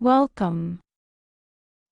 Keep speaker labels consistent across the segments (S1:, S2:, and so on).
S1: Welcome.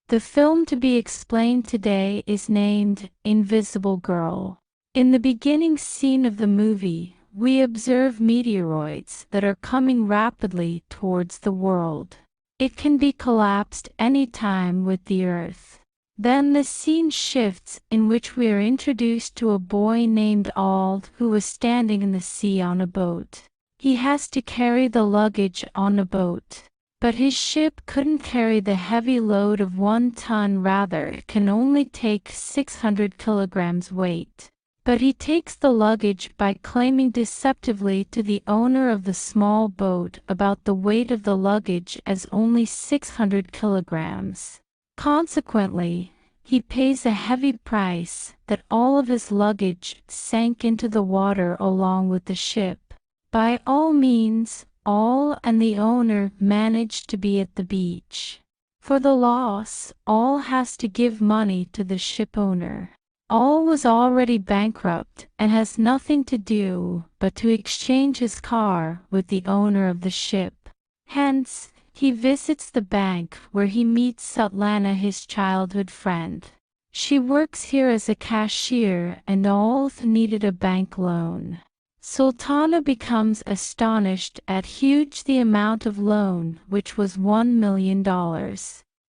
S1: The film to be explained today is named Invisible Girl. In the beginning scene of the movie, we observe meteoroids that are coming rapidly towards the world. It can be collapsed any time with the Earth. Then the scene shifts in which we are introduced to a boy named Ald who was standing in the sea on a boat. He has to carry the luggage on a boat. But his ship couldn't carry the heavy load of 1 ton, rather it can only take 600 kilograms weight. But he takes the luggage by claiming deceptively to the owner of the small boat about the weight of the luggage as only 600 kilograms. Consequently, he pays a heavy price that all of his luggage sank into the water along with the ship. By all means, All and the owner managed to be at the beach. For the loss, All has to give money to the ship owner. All was already bankrupt and has nothing to do but to exchange his car with the owner of the ship. Hence, he visits the bank where he meets Sutlana, his childhood friend. She works here as a cashier and All needed a bank loan. Sultana becomes astonished at the amount of loan, which was $1 million.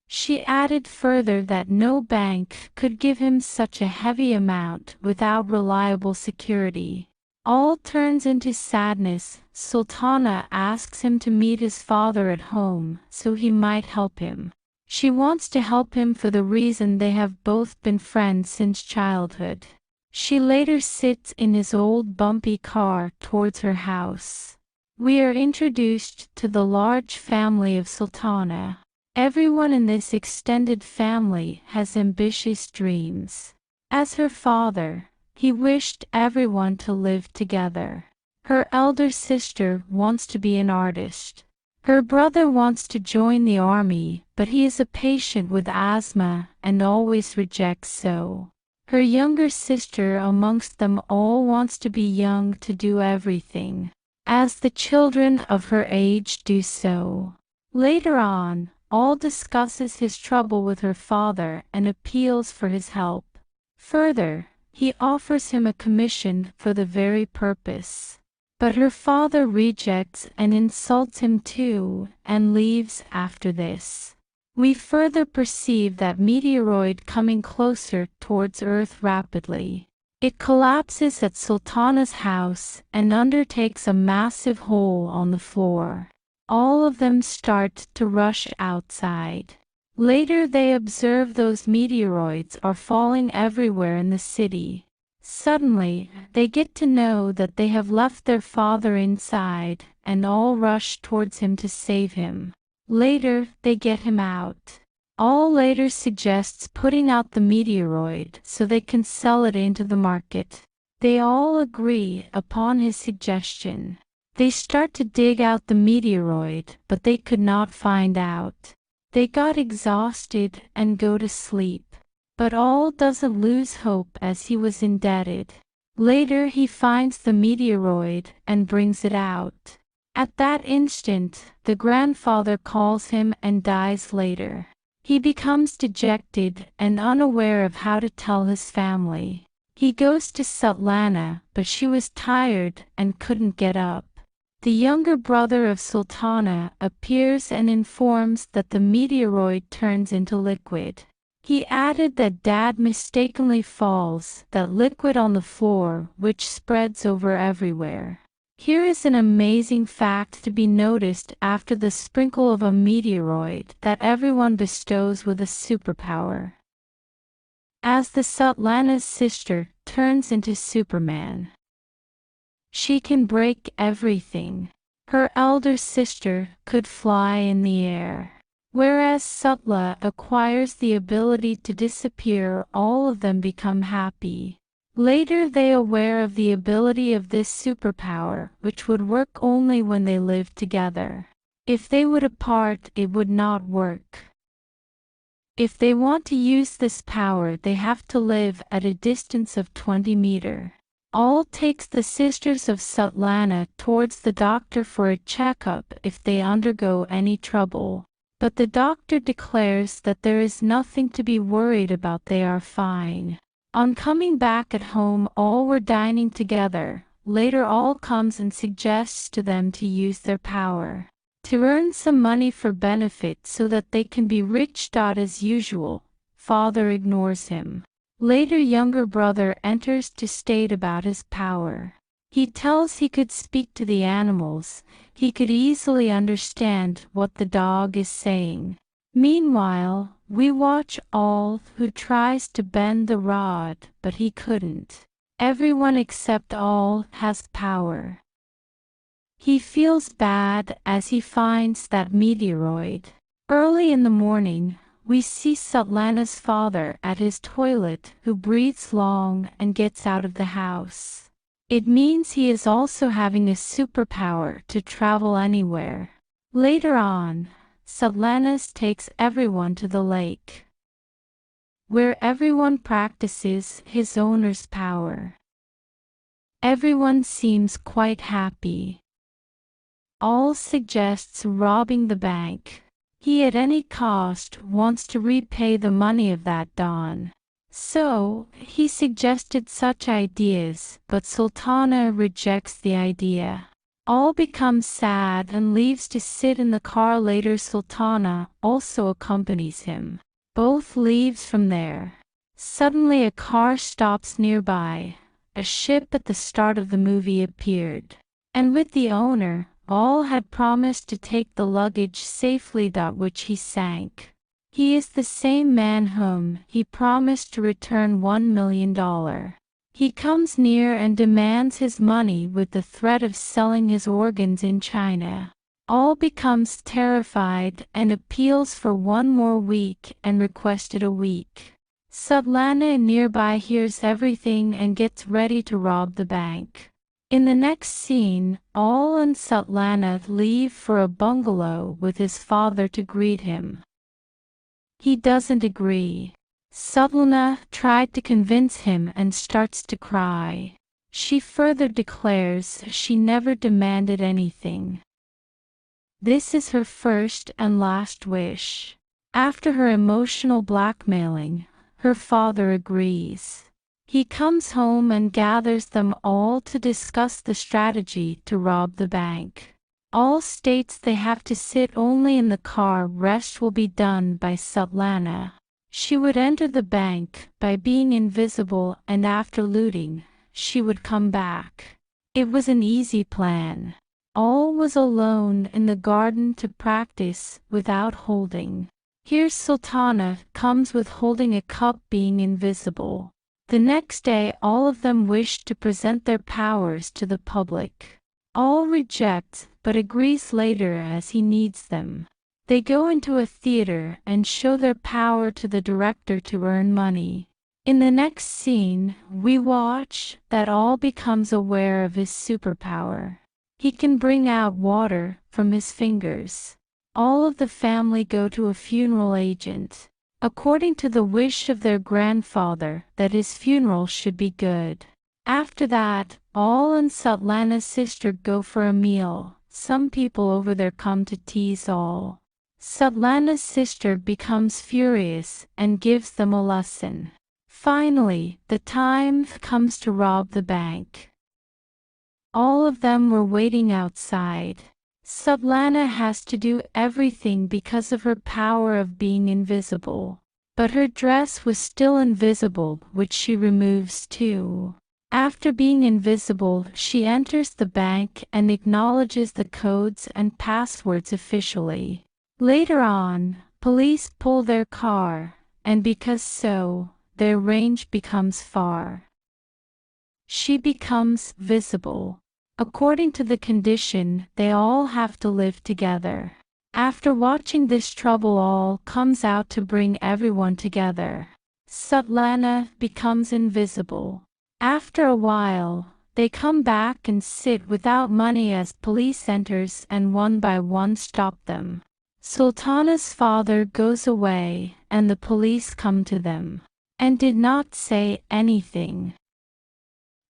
S1: She added further that no bank could give him such a heavy amount without reliable security. All turns into sadness. Sultana asks him to meet his father at home so he might help him. She wants to help him for the reason they have both been friends since childhood. She later sits in his old bumpy car towards her house. We are introduced to the large family of Sultana. Everyone in this extended family has ambitious dreams. As her father, he wished everyone to live together. Her elder sister wants to be an artist. Her brother wants to join the army, but he is a patient with asthma and always rejects so. Her younger sister amongst them all wants to be young to do everything, as the children of her age do so. Later on, All discusses his trouble with her father and appeals for his help. Further, he offers him a commission for the very purpose. But her father rejects and insults him too, and leaves after this. We further perceive that meteoroid coming closer towards Earth rapidly. It collapses at Sultana's house and undertakes a massive hole on the floor. All of them start to rush outside. Later they observe those meteoroids are falling everywhere in the city. Suddenly, they get to know that they have left their father inside, and all rush towards him to save him. Later, they get him out. All later suggests putting out the meteoroid so they can sell it into the market. They all agree upon his suggestion. They start to dig out the meteoroid, but they could not find out. They got exhausted and go to sleep. But All doesn't lose hope as he was indebted. Later he finds the meteoroid and brings it out. At that instant, the grandfather calls him and dies later. He becomes dejected and unaware of how to tell his family. He goes to Sutlana, but she was tired and couldn't get up. The younger brother of Sultana appears and informs that the meteoroid turns into liquid. He added that Dad mistakenly falls that liquid on the floor, which spreads over everywhere. Here is an amazing fact to be noticed after the sprinkle of a meteoroid that everyone bestows with a superpower. As the Sutlana's sister turns into Superman, she can break everything. Her elder sister could fly in the air. Whereas Sutla acquires the ability to disappear, all of them become happy. Later they are aware of the ability of this superpower, which would work only when they lived together. If they would apart, it would not work. If they want to use this power, they have to live at a distance of 20 meters. All takes the sisters of Sutlana towards the doctor for a checkup if they undergo any trouble. but the doctor declares that there is nothing to be worried about, they are fine. On coming back at home, all were dining together. Later, all comes and suggests to them to use their power to earn some money for benefit so that they can be rich. As usual, father ignores him. Later, younger brother enters to state about his power. He tells he could speak to the animals. He could easily understand what the dog is saying. Meanwhile, we watch all who tries to bend the rod, but he couldn't. Everyone except all has power. He feels bad as he finds that meteorite. Early in the morning, we see Svetlana's father at his toilet, who breathes long and gets out of the house. It means he is also having a superpower to travel anywhere. Later on, Svetlana takes everyone to the lake, where everyone practices his owner's power. Everyone seems quite happy. All suggests robbing the bank. He at any cost wants to repay the money of that Don. So, he suggested such ideas, but Sultana rejects the idea. All becomes sad and leaves to sit in the car. Later, Sultana also accompanies him. Both leaves from there. Suddenly a car stops nearby. A ship at the start of the movie appeared. And with the owner, all had promised to take the luggage safely, which he sank. He is the same man whom he promised to return $1 million. He comes near and demands his money with the threat of selling his organs in China. All becomes terrified and appeals for one more week and requested a week. Svetlana nearby hears everything and gets ready to rob the bank. In the next scene, all and Svetlana leave for a bungalow with his father to greet him. He doesn't agree. Svetlana tried to convince him and starts to cry. She further declares she never demanded anything. This is her first and last wish. After her emotional blackmailing, her father agrees. He comes home and gathers them all to discuss the strategy to rob the bank. All states they have to sit only in the car. Rest will be done by Svetlana. She would enter the bank by being invisible, and after looting, she would come back. It was an easy plan. All was alone in the garden to practice without holding. Here Sultana comes with holding a cup, being invisible. The next day all of them wish to present their powers to the public. All rejects, but agrees later as he needs them. They go into a theater and show their power to the director to earn money. In the next scene, we watch that all becomes aware of his superpower. He can bring out water from his fingers. All of the family go to a funeral agent, according to the wish of their grandfather that his funeral should be good. After that, all and Svetlana's sister go for a meal. Some people over there come to tease all. Svetlana's sister becomes furious and gives them a lesson. Finally, the time comes to rob the bank. All of them were waiting outside. Svetlana has to do everything because of her power of being invisible. But her dress was still invisible, which she removes too. After being invisible, she enters the bank and acknowledges the codes and passwords officially. Later on, police pull their car, and because so, their range becomes far. She becomes visible. According to the condition, they all have to live together. After watching this trouble, all comes out to bring everyone together. Svetlana becomes invisible. After a while, they come back and sit without money as police enters and one by one stop them. Sultana's father goes away and the police come to them, and did not say anything,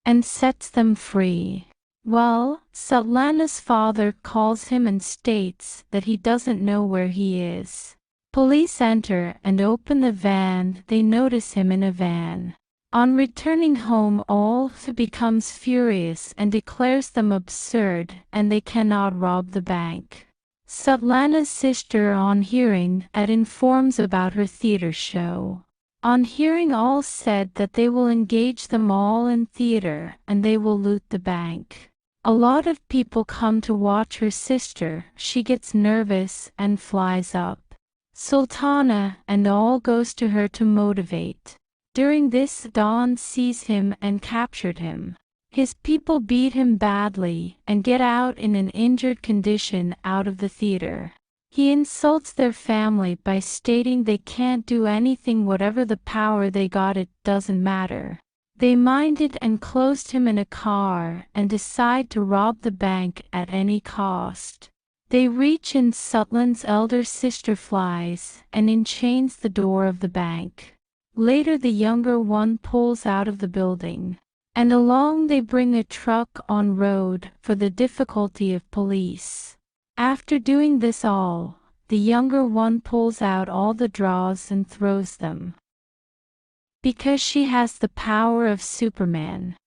S1: and sets them free. Well, Svetlana's father calls him and states that he doesn't know where he is. Police enter and open the van. They notice him in a van. On returning home, Olaf becomes furious and declares them absurd and they cannot rob the bank. Svetlana's sister, on hearing that, informs about her theater show. On hearing all said that they will engage them all in theater and they will loot the bank. A lot of people come to watch her sister. She gets nervous and flies up. Sultana and all goes to her to motivate. During this, Dawn sees him and captured him. His people beat him badly and get out in an injured condition out of the theater. He insults their family by stating they can't do anything, whatever the power they got, it doesn't matter. They minded and closed him in a car and decide to rob the bank at any cost. They reach in. Sutlan's elder sister flies and enchains the door of the bank. Later the younger one pulls out of the building, and along they bring a truck on road for the difficulty of police. After doing this all, the younger one pulls out all the drawers and throws them. Because she has the power of Superman.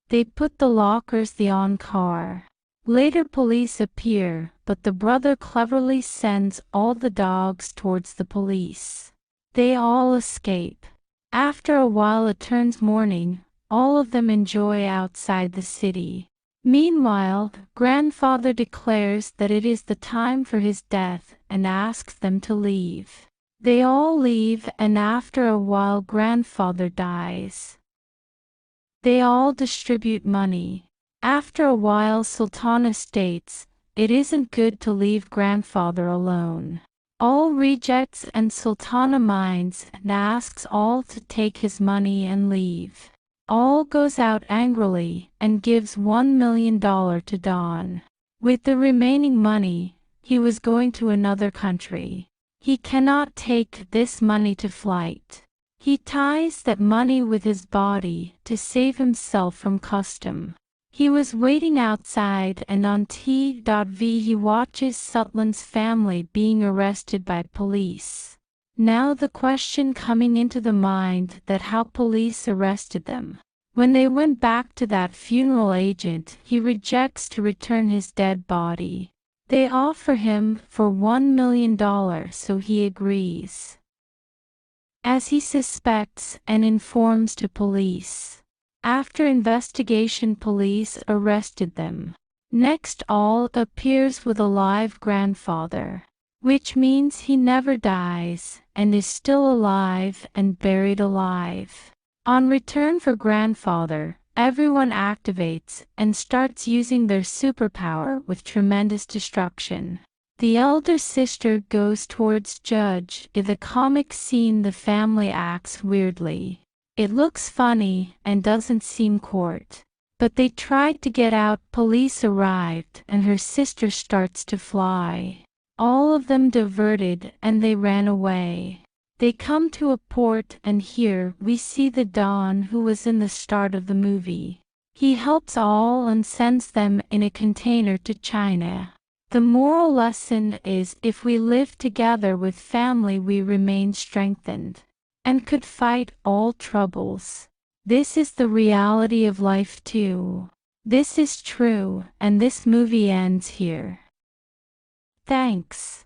S1: They put the lockers on car. Later police appear, but the brother cleverly sends all the dogs towards the police. They all escape. After a while it turns morning. All of them enjoy outside the city. Meanwhile, grandfather declares that it is the time for his death and asks them to leave. They all leave and after a while grandfather dies. They all distribute money. After a while Sultana states, it isn't good to leave grandfather alone. All rejects and Sultana minds and asks all to take his money and leave. All goes out angrily and gives $1 million to Dawn. With the remaining money, he was going to another country. He cannot take this money to flight. He ties that money with his body to save himself from custom. He was waiting outside and on TV he watches Sutlan's family being arrested by police. Now the question coming into the mind that how police arrested them. When they went back to that funeral agent, he rejects to return his dead body. They offer him for $1 million, so he agrees. As he suspects and informs to police. After investigation, police arrested them. Next, all appears with a live grandfather, which means he never dies and is still alive and buried alive. On return for grandfather, everyone activates and starts using their superpower with tremendous destruction. The elder sister goes towards Judge. In the comic scene, the family acts weirdly. It looks funny and doesn't seem court. But they tried to get out. Police arrived and her sister starts to fly. All of them diverted and they ran away. They come to a port and here we see the Don who was in the start of the movie. He helps all and sends them in a container to China. The moral lesson is if we live together with family we remain strengthened and could fight all troubles. This is the reality of life too. This is true and this movie ends here. Thanks.